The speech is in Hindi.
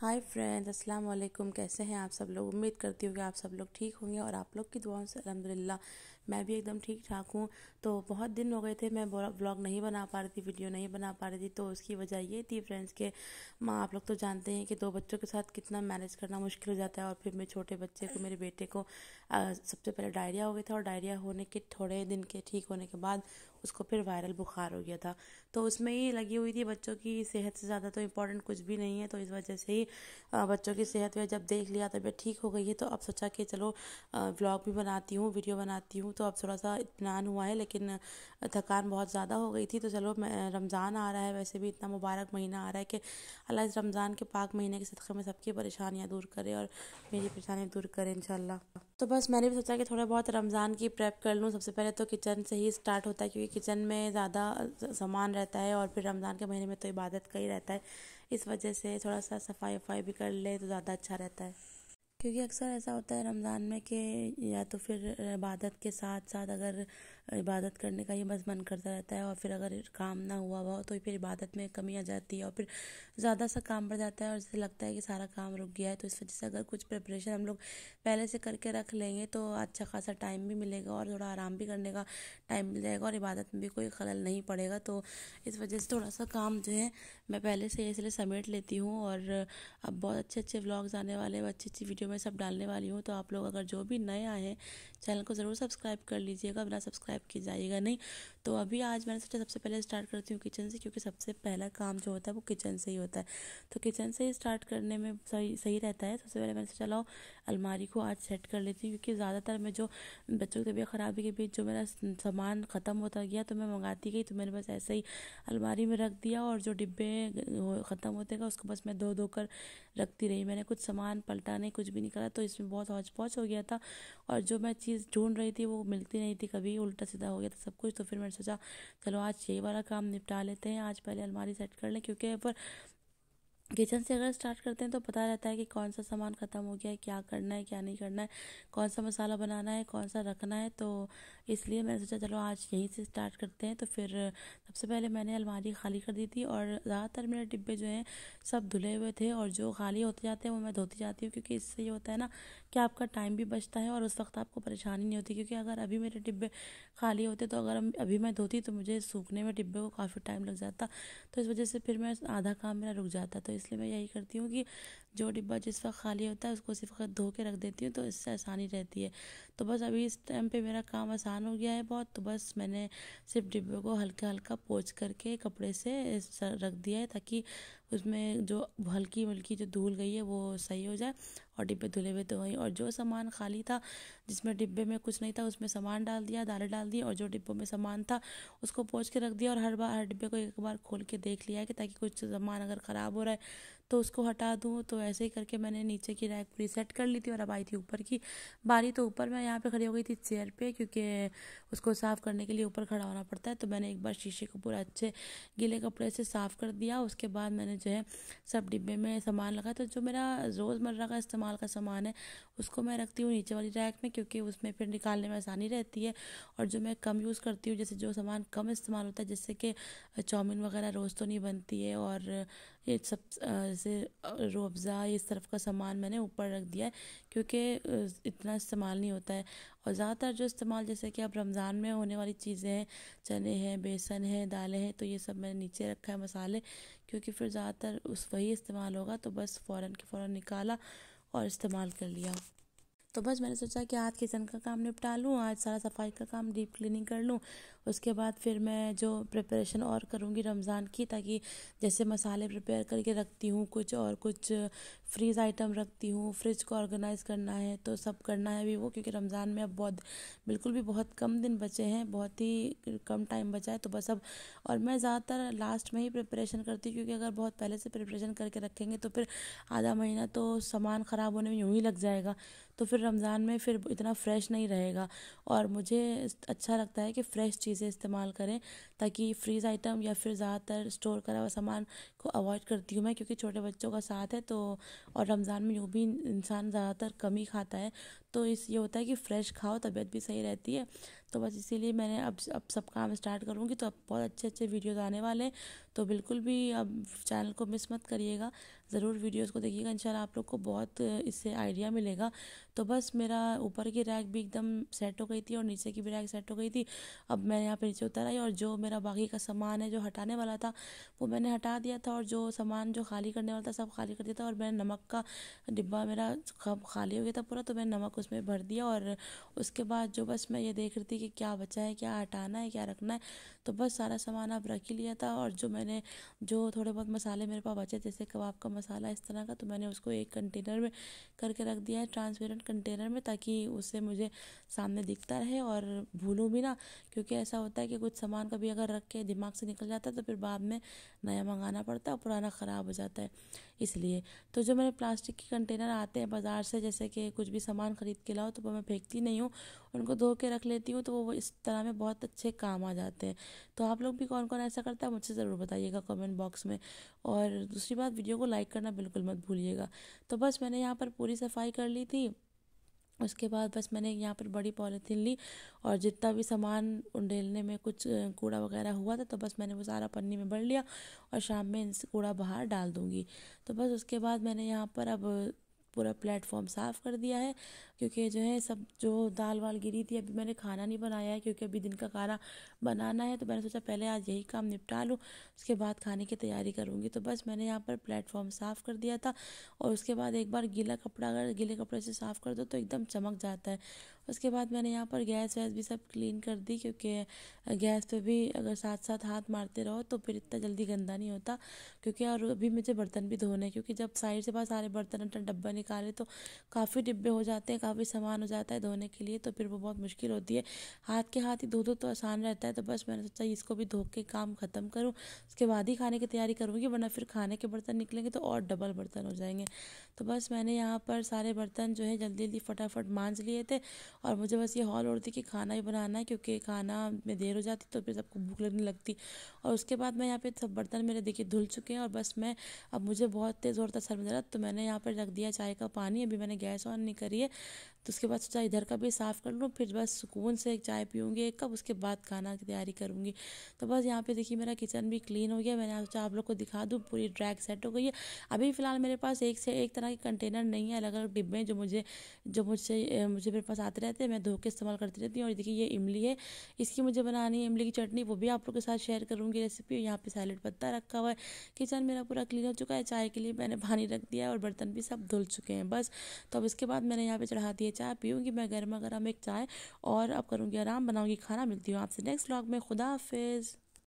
हाय फ्रेंड्स, अस्सलाम वालेकुम। कैसे हैं आप सब लोग? उम्मीद करती हूँ कि आप सब लोग ठीक होंगे और आप लोग की दुआओं से अल्हम्दुलिल्लाह मैं भी एकदम ठीक ठाक हूँ। तो बहुत दिन हो गए थे मैं व्लॉग नहीं बना पा रही थी, वीडियो नहीं बना पा रही थी। तो उसकी वजह ये थी फ्रेंड्स के माँ आप लोग तो जानते हैं कि दो बच्चों के साथ कितना मैनेज करना मुश्किल हो जाता है। और फिर मेरे छोटे बच्चे को, मेरे बेटे को सबसे पहले डायरिया हो गया था और डायरिया होने के थोड़े दिन के ठीक होने के बाद उसको फिर वायरल बुखार हो गया था। तो उसमें ही लगी हुई थी, बच्चों की सेहत से ज़्यादा तो इम्पोर्टेंट कुछ भी नहीं है। तो इस वजह से ही बच्चों की सेहत में जब देख लिया तबीयत ठीक हो गई है तो अब सोचा कि चलो व्लॉग भी बनाती हूँ, वीडियो बनाती हूँ। तो अब थोड़ा सा इत्मीनान हुआ है, लेकिन थकान बहुत ज़्यादा हो गई थी। तो चलो, मैं रमज़ान आ रहा है, वैसे भी इतना मुबारक महीना आ रहा है कि अल्लाह इस रमज़ान के पाक महीने के सदक़े में सबकी परेशानियाँ दूर करे और मेरी परेशानियाँ दूर करे इंशाल्लाह। तो बस मैंने भी सोचा कि थोड़ा बहुत रमज़ान की प्रेप कर लूँ। सबसे पहले तो किचन से ही स्टार्ट होता है, क्योंकि किचन में ज़्यादा सामान रहता है और फिर रमज़ान के महीने में तो इबादत का ही रहता है। इस वजह से थोड़ा सा सफाई वफाई भी कर ले तो ज़्यादा अच्छा रहता है। क्योंकि अक्सर ऐसा होता है रमज़ान में कि या तो फिर इबादत के साथ साथ अगर इबादत करने का ही बस मन करता रहता है और फिर अगर काम ना हुआ हुआ तो फिर इबादत में कमी आ जाती है और फिर ज़्यादा सा काम बढ़ जाता है और जैसे लगता है कि सारा काम रुक गया है। तो इस वजह से अगर कुछ प्रिपरेशन हम लोग पहले से करके रख लेंगे तो अच्छा खासा टाइम भी मिलेगा और थोड़ा आराम भी करने का टाइम मिल जाएगा और इबादत में भी कोई खलल नहीं पड़ेगा। तो इस वजह से थोड़ा सा काम जो है मैं पहले से इसलिए समेट लेती हूँ। और अब बहुत अच्छे अच्छे व्लॉग्स आने वाले हैं, अच्छी अच्छी वीडियो मैं सब डालने वाली हूँ। तो आप लोग अगर जो भी नए आए हैं चैनल को ज़रूर सब्सक्राइब कर लीजिएगा, बिना सब्सक्राइब किए जाइएगा नहीं। तो अभी आज मैंने सोचा सबसे पहले स्टार्ट करती हूँ किचन से, क्योंकि सबसे पहला काम जो होता है वो किचन से ही होता है। तो किचन से ही स्टार्ट करने में सही सही रहता है। सबसे पहले मैंने सोचा लाओ अलमारी को आज सेट कर लेती हूँ, क्योंकि ज़्यादातर मैं जो बच्चों की तबीयत ख़राबी के बीच जो मेरा सामान ख़त्म होता गया तो मैं मंगाती गई। तो मैंने बस ऐसे ही अलमारी में रख दिया और जो डिब्बे ख़त्म होते गए उसको बस मैं धो धो कर रखती रही। मैंने कुछ सामान पलटा नहीं, कुछ भी नहीं करा। तो इसमें बहुत हौच पौच हो गया था और जो मैं चीज़ ढूंढ रही थी वो मिलती नहीं थी, कभी उल्टा सीधा हो गया था सब कुछ। तो फिर मैंने सोचा चलो आज यही वाला काम निपटा लेते हैं, आज पहले अलमारी सेट कर लें। क्योंकि पर किचन से अगर स्टार्ट करते हैं तो पता रहता है कि कौन सा सामान ख़त्म हो गया है, क्या करना है क्या नहीं करना है, कौन सा मसाला बनाना है, कौन सा रखना है। तो इसलिए मैंने सोचा चलो आज यहीं से स्टार्ट करते हैं। तो फिर सबसे पहले मैंने अलमारी खाली कर दी थी और ज़्यादातर मेरे डिब्बे जो हैं सब धुले हुए थे और जो खाली होते जाते हैं वो मैं धोती जाती हूँ, क्योंकि इससे ये होता है ना कि आपका टाइम भी बचता है और उस वक्त आपको परेशानी नहीं होती। क्योंकि अगर अभी मेरे डिब्बे खाली होते तो अगर अभी मैं धोती तो मुझे सूखने में डिब्बे को काफ़ी टाइम लग जाता। तो इस वजह से फिर मैं आधा काम मेरा रुक जाता। तो इसलिए मैं यही करती हूँ कि जो डिब्बा जिस वक्त खाली होता है उसको सिर्फ धो के रख देती हूँ, तो इससे आसानी रहती है। तो बस अभी इस टाइम पे मेरा काम आसान हो गया है बहुत। तो बस मैंने सिर्फ डिब्बे को हल्का हल्का पोंछ करके कपड़े से रख दिया है, ताकि उसमें जो हल्की हल्की जो धूल गई है वो सही हो जाए और डिब्बे धुले हुए तो वहीं। और जो सामान खाली था जिसमें डिब्बे में कुछ नहीं था उसमें सामान डाल दिया, दालें डाल दी, और जो डिब्बों में सामान था उसको पोंछ के रख दिया। और हर बार हर डिब्बे को एक बार खोल के देख लिया कि ताकि कुछ सामान अगर ख़राब हो रहा है तो उसको हटा दूँ। तो ऐसे ही करके मैंने नीचे की रैक पूरी सेट कर ली थी और अब आई थी ऊपर की बारी। तो ऊपर मैं यहाँ पे खड़ी हो गई थी चेयर पे, क्योंकि उसको साफ़ करने के लिए ऊपर खड़ा होना पड़ता है। तो मैंने एक बार शीशे को पूरा अच्छे गीले कपड़े से साफ़ कर दिया। उसके बाद मैंने जो है सब डिब्बे में सामान लगा। तो जो मेरा रोज़मर्रा का इस्तेमाल का सामान है उसको मैं रखती हूँ नीचे वाली रैक में, क्योंकि उसमें फिर निकालने में आसानी रहती है। और जो मैं कम यूज़ करती हूँ, जैसे जो सामान कम इस्तेमाल होता है, जैसे कि चाउमीन वगैरह रोज़ तो नहीं बनती है, और ये सब जैसे रूह अफ़ज़ा इस तरफ का सामान मैंने ऊपर रख दिया है, क्योंकि इतना इस्तेमाल नहीं होता है। और ज़्यादातर जो इस्तेमाल जैसे कि अब रमज़ान में होने वाली चीज़ें हैं, चने हैं, बेसन है, दालें हैं, तो ये सब मैंने नीचे रखा है मसाले, क्योंकि फिर ज़्यादातर उस वही इस्तेमाल होगा। तो बस फ़ौरन के फ़ौरन निकाला और इस्तेमाल कर लिया। तो बस मैंने सोचा कि आज किचन का काम निपटा लूँ, आज सारा सफाई का काम डीप क्लीनिंग कर लूँ। उसके बाद फिर मैं जो प्रिपरेशन और करूँगी रमज़ान की, ताकि जैसे मसाले प्रिपेयर करके रखती हूँ कुछ, और कुछ फ्रीज़ आइटम रखती हूँ, फ्रिज को ऑर्गेनाइज़ करना है, तो सब करना है अभी वो, क्योंकि रमज़ान में अब बिल्कुल भी बहुत कम दिन बचे हैं, बहुत ही कम टाइम बचा है। तो बस अब, और मैं ज़्यादातर लास्ट में ही प्रिपरेशन करती हूँ, क्योंकि अगर बहुत पहले से प्रिपरेशन करके रखेंगे तो फिर आधा महीना तो सामान ख़राब होने में यूँ ही लग जाएगा। तो फिर रमज़ान में फिर इतना फ्रेश नहीं रहेगा। और मुझे अच्छा लगता है कि फ़्रेश चीज़ें इस्तेमाल करें, ताकि फ्रीज़ आइटम या फिर ज़्यादातर स्टोर करा हुआ सामान को अवॉइड करती हूँ मैं, क्योंकि छोटे बच्चों का साथ है। तो और रमज़ान में यूँ भी इंसान ज़्यादातर कम ही खाता है, तो इस ये होता है कि फ़्रेश खाओ, तबीयत भी सही रहती है। तो बस इसीलिए मैंने अब सब काम स्टार्ट करूँगी, तो अब बहुत अच्छे अच्छे वीडियोज़ आने वाले हैं। तो बिल्कुल भी अब चैनल को मिस मत करिएगा, ज़रूर वीडियोस को देखिएगा, इंशाल्लाह आप लोग को बहुत इससे आइडिया मिलेगा। तो बस मेरा ऊपर की रैक भी एकदम सेट हो गई थी और नीचे की भी रैक सेट हो गई थी। अब मैं यहाँ पे नीचे उतर आई और जो मेरा बाकी का सामान है जो हटाने वाला था वो मैंने हटा दिया था, और जो सामान जो खाली करने वाला था सब खाली कर दिया था। और मैंने नमक का डिब्बा मेरा खाली हो गया था पूरा, तो मैंने नमक उसमें भर दिया। और उसके बाद जो बस मैं ये देख रही थी कि क्या बचा है, क्या हटाना है, क्या रखना है। तो बस सारा सामान अब रख ही लिया था। और जो थोड़े बहुत मसाले मेरे पास बचे, जैसे कबाब का मसाला इस तरह का, तो मैंने उसको एक कंटेनर में करके रख दिया है, ट्रांसपेरेंट कंटेनर में, ताकि उससे मुझे सामने दिखता रहे और भूलूं भी ना। क्योंकि ऐसा होता है कि कुछ सामान कभी अगर रख के दिमाग से निकल जाता है तो फिर बाद में नया मंगाना पड़ता है और पुराना ख़राब हो जाता है, इसलिए। तो जो मेरे प्लास्टिक के कंटेनर आते हैं बाज़ार से, जैसे कि कुछ भी सामान ख़रीद के लाओ, तो वो मैं फेंकती नहीं हूँ, उनको धो के रख लेती हूँ, तो वो इस तरह में बहुत अच्छे काम आ जाते हैं। तो आप लोग भी कौन कौन ऐसा करता है मुझसे ज़रूर बताइएगा कमेंट बॉक्स में। और दूसरी बात, वीडियो को लाइक करना बिल्कुल मत भूलिएगा। तो बस मैंने यहाँ पर पूरी सफाई कर ली थी। उसके बाद बस मैंने यहाँ पर बड़ी पॉलीथीन ली, और जितना भी सामान उंडेलने में कुछ कूड़ा वगैरह हुआ था, तो बस मैंने वो सारा पन्नी में भर लिया, और शाम में इन कूड़ा बाहर डाल दूँगी। तो बस उसके बाद मैंने यहाँ पर अब पूरा प्लेटफॉर्म साफ़ कर दिया है, क्योंकि जो है सब जो दाल वाल गिरी थी, अभी मैंने खाना नहीं बनाया है क्योंकि अभी दिन का खाना बनाना है। तो मैंने सोचा पहले आज यही काम निपटा लूँ, उसके बाद खाने की तैयारी करूँगी। तो बस मैंने यहाँ पर प्लेटफॉर्म साफ़ कर दिया था। और उसके बाद एक बार गीला कपड़ा अगर गीले कपड़े से साफ़ कर दो तो एकदम चमक जाता है। उसके बाद मैंने यहाँ पर गैस वैस भी सब क्लीन कर दी, क्योंकि गैस पे भी अगर साथ साथ हाथ मारते रहो तो फिर इतना जल्दी गंदा नहीं होता। क्योंकि और अभी मुझे बर्तन भी धोने हैं, क्योंकि जब साइड से पास सारे बर्तन डब्बा निकाले तो काफ़ी डिब्बे हो जाते हैं, काफ़ी सामान हो जाता है धोने के लिए, तो फिर वो बहुत मुश्किल होती है। हाथ के हाथ ही धो दो तो आसान रहता है। तो बस मैंने सोचा इसको भी धो के काम ख़त्म करूँ, उसके बाद ही खाने की तैयारी करूँगी, वरना फिर खाने के बर्तन निकलेंगे तो और डबल बर्तन हो जाएंगे। तो बस मैंने यहाँ पर सारे बर्तन जो है जल्दी जल्दी फटाफट मांज लिए थे। और मुझे बस ये हौल और थी कि खाना ही बनाना है, क्योंकि खाना में देर हो जाती तो फिर सबको भूख लगने लगती। और उसके बाद मैं यहाँ पे सब बर्तन मेरे देखिए धुल चुके हैं, और बस मैं अब मुझे बहुत तेज़ और था सर में दर्द, तो मैंने यहाँ पर रख दिया चाय का पानी, अभी मैंने गैस ऑन नहीं करी है। तो उसके बाद सोचा इधर का भी साफ़ कर लूँ, फिर बस सुकून से एक चाय पीऊँगी एक कप, उसके बाद खाना की तैयारी करूँगी। तो बस यहाँ पे देखिए मेरा किचन भी क्लीन हो गया। मैंने सोचा आप लोग को दिखा दूँ, पूरी ड्रैग सेट हो गई है। अभी फ़िलहाल मेरे पास एक से एक तरह के कंटेनर नहीं है, अलग अलग डिब्बे हैं मुझे मेरे पास आते रहते हैं, मैं धो के इस्तेमाल करती रहती हूँ। और देखिए ये इमली है, इसकी मुझे बनानी है इमली की चटनी, वो भी आप लोग के साथ शेयर करूँगी रेसिपी। यहाँ पे सैलेड पत्ता रखा हुआ है। किचन मेरा पूरा क्लीन हो चुका है, चाय के लिए मैंने पानी रख दिया है, और बर्तन भी सब धुल चुके हैं बस। तो अब इसके बाद मैंने यहाँ पे चढ़ा दिए चाय, पीऊँगी मैं गर्मा गर्म एक चाय, और अब करूँगी आराम, बनाऊँगी खाना। मिलती हूँ आपसे नेक्स्ट व्लॉग में। खुदा हाफिज़।